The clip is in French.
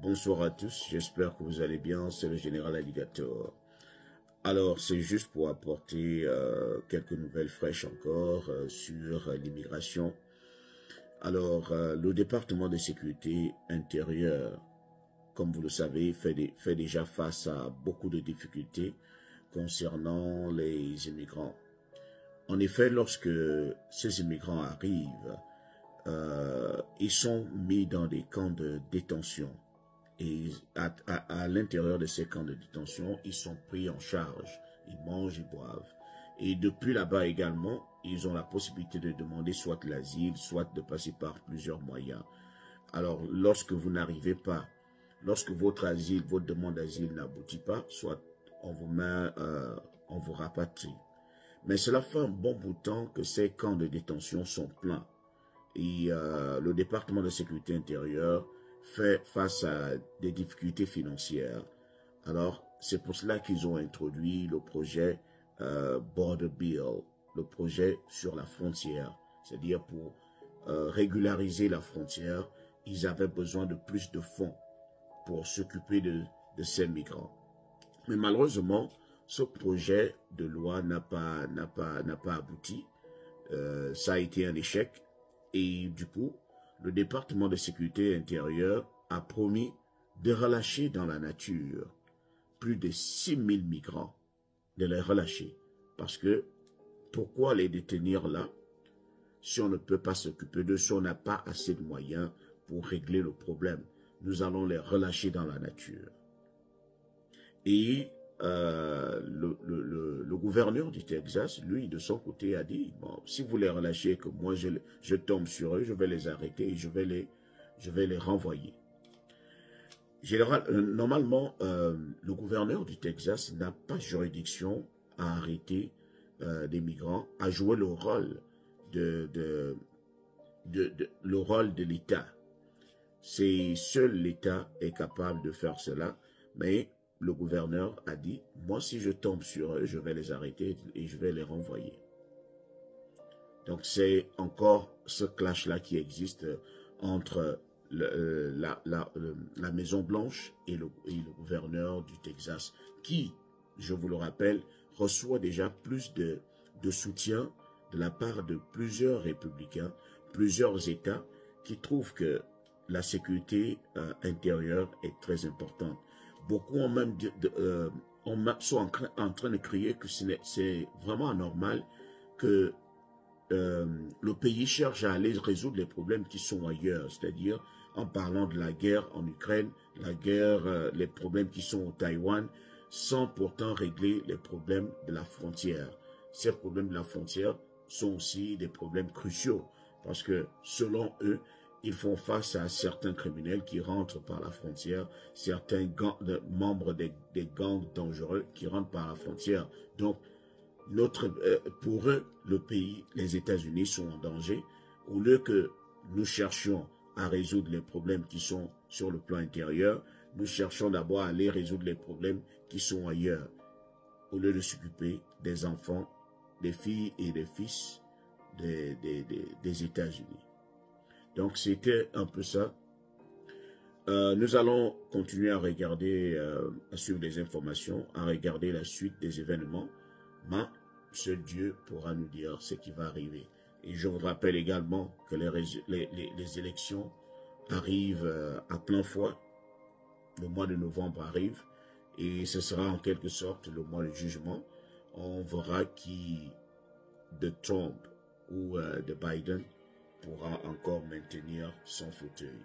Bonsoir à tous, j'espère que vous allez bien, c'est le général Alligator. Alors, c'est juste pour apporter quelques nouvelles fraîches encore sur l'immigration. Alors, le département de sécurité intérieure, comme vous le savez, fait déjà face à beaucoup de difficultés concernant les immigrants. En effet, lorsque ces immigrants arrivent, ils sont mis dans des camps de détention. Et à l'intérieur de ces camps de détention, ils sont pris en charge. Ils mangent, ils boivent. Et depuis là-bas également, ils ont la possibilité de demander soit l'asile, soit de passer par plusieurs moyens. Alors, lorsque vous n'arrivez pas, lorsque votre asile, votre demande d'asile n'aboutit pas, soit on vous met, on vous rapatrie. Mais cela fait un bon bout de temps que ces camps de détention sont pleins. Et le département de sécurité intérieure fait face à des difficultés financières. Alors, c'est pour cela qu'ils ont introduit le projet Border Bill, le projet sur la frontière. C'est-à-dire pour régulariser la frontière, ils avaient besoin de plus de fonds pour s'occuper de ces migrants. Mais malheureusement, ce projet de loi n'a pas abouti. Ça a été un échec. Et du coup, le département de sécurité intérieure a promis de relâcher dans la nature plus de 6000 migrants, de les relâcher. Parce que, pourquoi les détenir là, si on ne peut pas s'occuper d'eux, si on n'a pas assez de moyens pour régler le problème? Nous allons les relâcher dans la nature. Et le gouverneur du Texas, lui, de son côté, a dit, bon, si vous les relâchez, que moi je tombe sur eux, je vais les arrêter et je vais les renvoyer. Normalement, le gouverneur du Texas n'a pas juridiction à arrêter des migrants, à jouer le rôle de l'État. C'est seul l'État est capable de faire cela, mais le gouverneur a dit, moi si je tombe sur eux, je vais les arrêter et je vais les renvoyer. Donc c'est encore ce clash-là qui existe entre la Maison Blanche et le gouverneur du Texas, qui, je vous le rappelle, reçoit déjà plus de soutien de la part de plusieurs républicains, plusieurs États qui trouvent que la sécurité intérieure est très importante. Beaucoup ont même sont en train de crier que c'est vraiment anormal que le pays cherche à aller résoudre les problèmes qui sont ailleurs, c'est-à-dire en parlant de la guerre en Ukraine, la guerre, les problèmes qui sont au Taïwan, sans pourtant régler les problèmes de la frontière. Ces problèmes de la frontière sont aussi des problèmes cruciaux, parce que selon eux, ils font face à certains criminels qui rentrent par la frontière, certains membres des gangs dangereux qui rentrent par la frontière. Donc, pour eux, le pays, les États-Unis sont en danger. Au lieu que nous cherchions à résoudre les problèmes qui sont sur le plan intérieur, nous cherchons d'abord à aller résoudre les problèmes qui sont ailleurs, au lieu de s'occuper des enfants, des filles et des fils des États-Unis. Donc, c'était un peu ça. Nous allons continuer à regarder, à suivre les informations, à regarder la suite des événements. Mais seul Dieu pourra nous dire ce qui va arriver. Et je vous rappelle également que les élections arrivent à plein fouet. Le mois de novembre arrive. Et ce sera en quelque sorte le mois de jugement. On verra qui de Trump ou de Biden pourra encore maintenir son fauteuil.